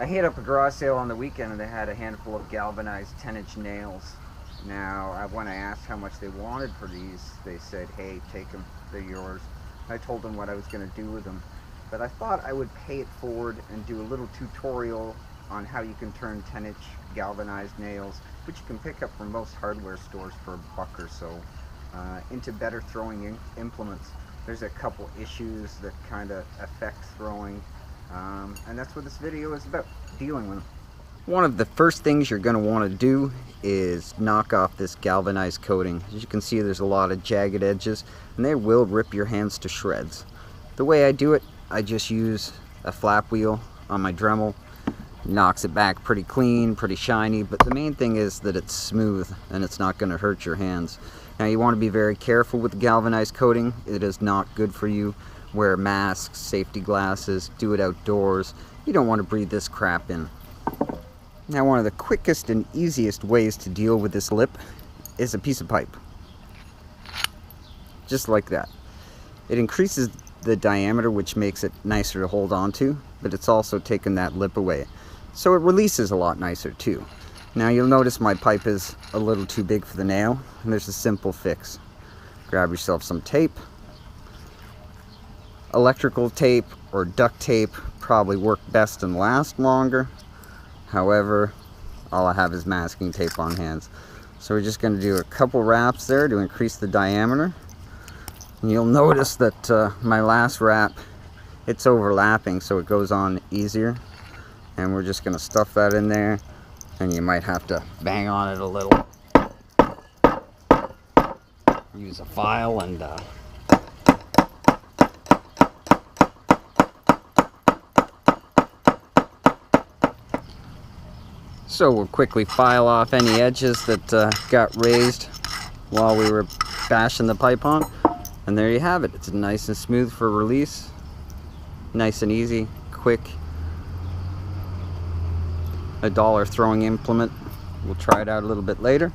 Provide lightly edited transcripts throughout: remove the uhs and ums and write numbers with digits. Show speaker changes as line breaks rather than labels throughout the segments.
I hit up a garage sale on the weekend and they had a handful of galvanized 10-inch nails. Now, when I asked how much they wanted for these, they said, hey, take them, they're yours. I told them what I was going to do with them. But I thought I would pay it forward and do a little tutorial on how you can turn 10-inch galvanized nails, which you can pick up from most hardware stores for $1 or so, into better throwing implements. There's a couple issues that kind of affect throwing, and that's what this video is about, dealing with them. One of the first things you're going to want to do is knock off this galvanized coating. As you can see, there's a lot of jagged edges, and they will rip your hands to shreds. The way I do it, I just use a flap wheel on my Dremel. Knocks it back pretty clean, pretty shiny, but the main thing is that it's smooth and it's not going to hurt your hands. Now you want to be very careful with the galvanized coating. It is not good for you. Wear masks, safety glasses, do it outdoors. You don't want to breathe this crap in. Now one of the quickest and easiest ways to deal with this lip is a piece of pipe. Just like that. It increases the diameter, which makes it nicer to hold on to, but it's also taken that lip away. So it releases a lot nicer too. Now you'll notice my pipe is a little too big for the nail, and there's a simple fix. Grab yourself some tape. Electrical tape or duct tape probably work best and last longer. However, all I have is masking tape on hands. So we're just going to do a couple wraps there to increase the diameter. And you'll notice that my last wrap, it's overlapping, so it goes on easier. And we're just going to stuff that in there, and you might have to bang on it a little. Use a file and so we'll quickly file off any edges that got raised while we were bashing the pipe on. And there you have it. It's nice and smooth for release. Nice and easy, quick. $1 throwing implement. We'll try it out a little bit later.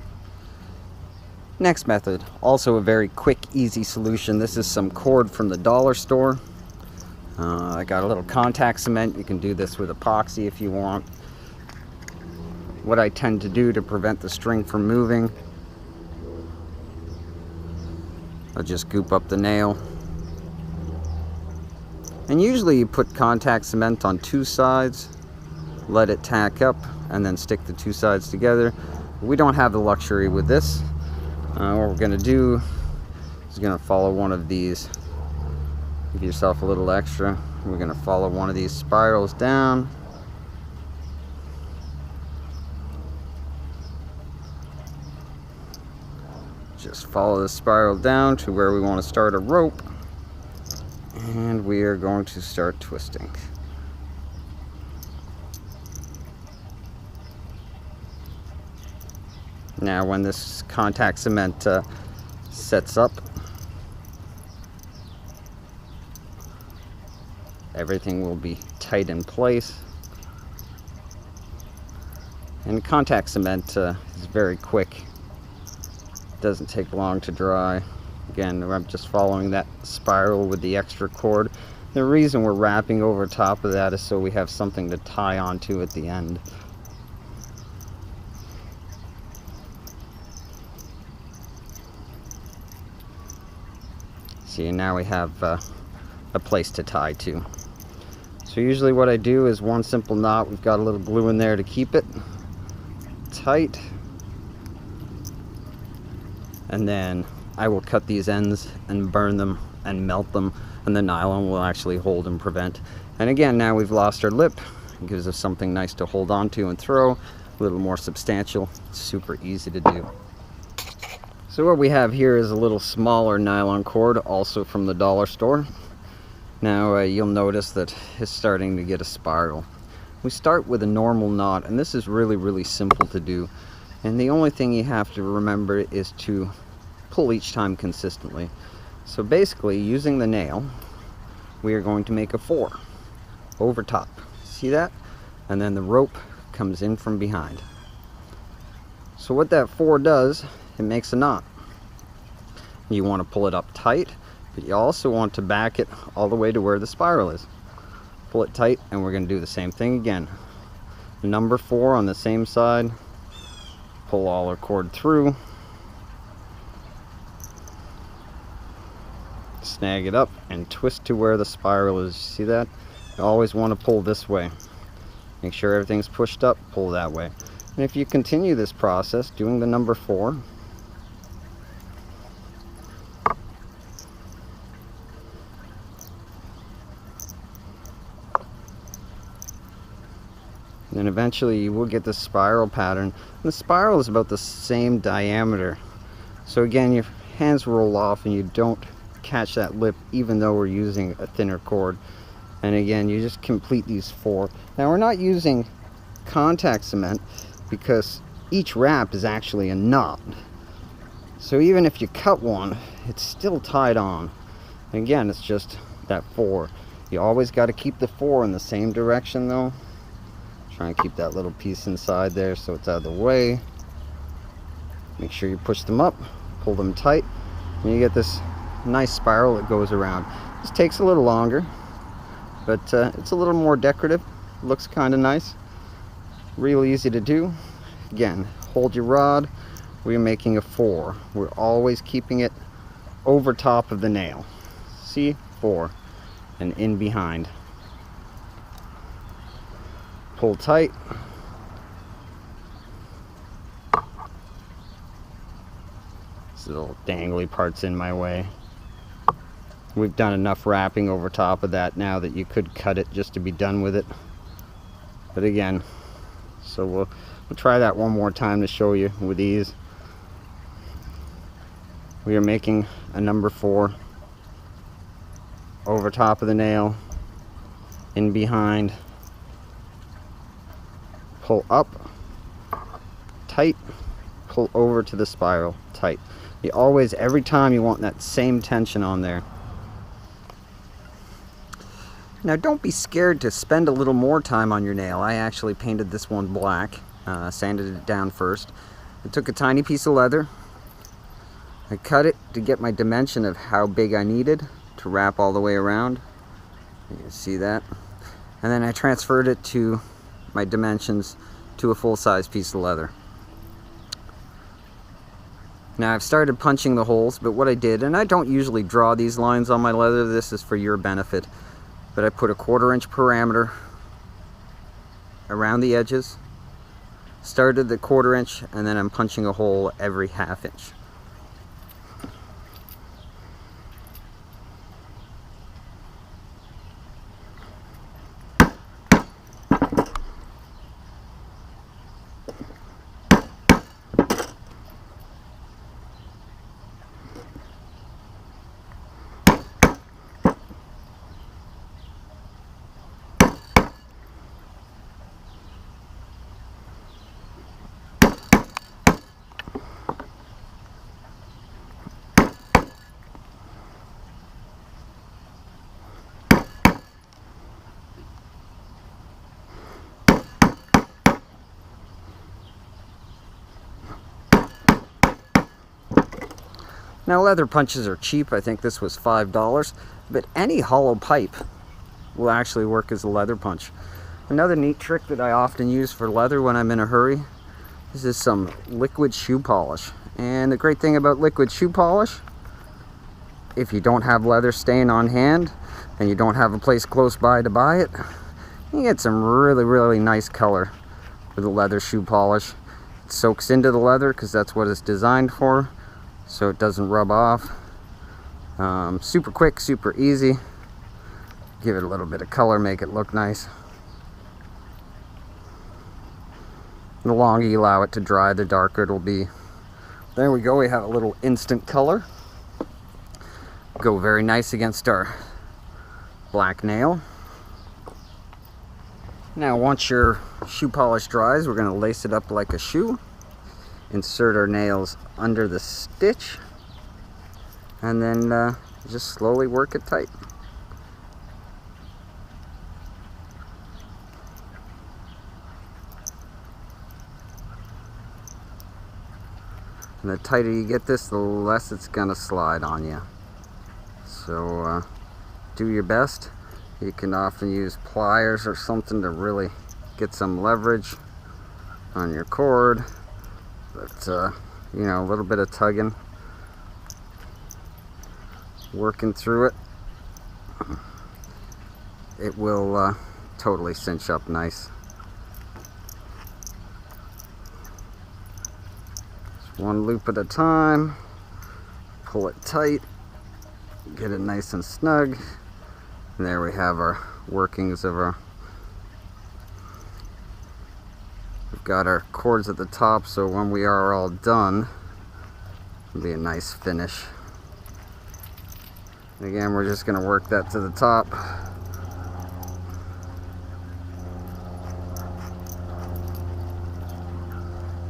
Next method, also a very quick, easy solution. This is some cord from the dollar store. I got a little contact cement. You can do this with epoxy if you want. What I tend to do to prevent the string from moving, I'll just goop up the nail. And usually you put contact cement on 2 sides, let it tack up, and then stick the 2 sides together. We don't have the luxury with this. What we're going to do is going to follow one of these. Give yourself a little extra. We're going to follow one of these spirals down. Just follow the spiral down to where we want to start a rope, and we are going to start twisting. Now when this contact cement sets up, everything will be tight in place. And contact cement is very quick. Doesn't take long to dry. Again, I'm just following that spiral with the extra cord. The reason we're wrapping over top of that is so we have something to tie onto at the end. See, now we have a place to tie to. So usually what I do is one simple knot. We've got a little glue in there to keep it tight. And then I will cut these ends and burn them and melt them, and the nylon will actually hold and prevent. And again, now we've lost our lip. It gives us something nice to hold on to and throw, a little more substantial. It's super easy to do. So what we have here is a little smaller nylon cord, also from the dollar store. Now you'll notice that it's starting to get a spiral. We start with a normal knot, and this is really simple to do. And the only thing you have to remember is to pull each time consistently. So basically, using the nail, we are going to make a 4 over top. See that? And then the rope comes in from behind. So what that 4 does, it makes a knot. You want to pull it up tight, but you also want to back it all the way to where the spiral is. Pull it tight, and we're going to do the same thing again.
number 4 on the same side. Pull all our cord through. Snag it up and twist to where the spiral is. See that? You always want to pull this way. Make sure everything's pushed up, pull that way. And if you continue this process, doing the number 4, then eventually you will get the spiral pattern. And the spiral is about the same diameter. So again, your hands roll off and you don't catch that lip even though we're using a thinner cord. And again, you just complete these 4. Now we're not using contact cement because each wrap is actually a knot. So even if you cut one, it's still tied on. And again, it's just that 4. You always got to keep the 4 in the same direction though. Try and keep that little piece inside there so it's out of the way. Make sure you push them up, pull them tight, and you get this nice spiral that goes around. This takes a little longer, but it's a little more decorative. Looks kind of nice. Real easy to do. Again, hold your rod. We're making a 4. We're always keeping it over top of the nail. See? 4. And in behind. Pull tight. This little dangly part's in my way. We've done enough wrapping over top of that now that you could cut it just to be done with it. But again, so we'll try that one more time to show you with ease. We are making a number 4 over top of the nail, in behind, pull up, tight, pull over to the spiral, tight. You always, every time you want that same tension on there. Now don't be scared to spend a little more time on your nail. I actually painted this one black, sanded it down first. I took a tiny piece of leather. I cut it to get my dimension of how big I needed to wrap all the way around. You can see that. And then I transferred it to my dimensions to a full-size piece of leather. Now I've started punching the holes, but what I did, and I don't usually draw these lines on my leather, this is for your benefit, but I put a 1/4 inch parameter around the edges, started the 1/4 inch, and then I'm punching a hole every 1/2 inch. Now leather punches are cheap. I think this was $5, but any hollow pipe will actually work as a leather punch. Another neat trick that I often use for leather when I'm in a hurry, this is some liquid shoe polish. And the great thing about liquid shoe polish, if you don't have leather stain on hand and you don't have a place close by to buy it, you get some really nice color with the leather shoe polish. It soaks into the leather because that's what it's designed for, so it doesn't rub off. Super quick, super easy. Give it a little bit of color, make it look nice. The longer you allow it to dry, the darker it'll be. There we go, we have a little instant color. Go very nice against our black nail. Now once your shoe polish dries, we're going to lace it up like a shoe. Insert our nails under the stitch, and then just slowly work it tight. And the tighter you get this, the less it's going to slide on you. So do your best. You can often use pliers or something to really get some leverage on your cord, but you know, a little bit of tugging, working through it, it will totally cinch up nice. Just one loop at a time, pull it tight, get it nice and snug, and there we have our workings of our, we've got our cords at the top, so when we are all done, it'll be a nice finish. And again, we're just going to work that to the top.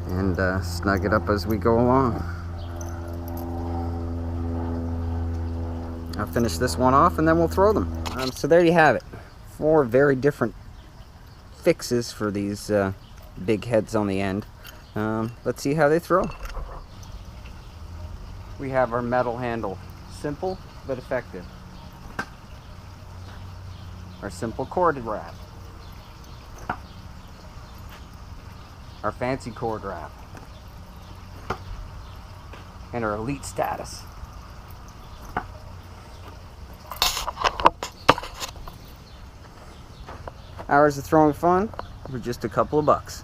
And snug it up as we go along. I'll finish this one off and then we'll throw them. So there you have it. 4 very different fixes for these big heads on the end. Let's see how they throw. We have our metal handle. Simple but effective. Our simple cord wrap. Our fancy cord wrap. And our elite status. Hours of throwing fun for just a couple of bucks.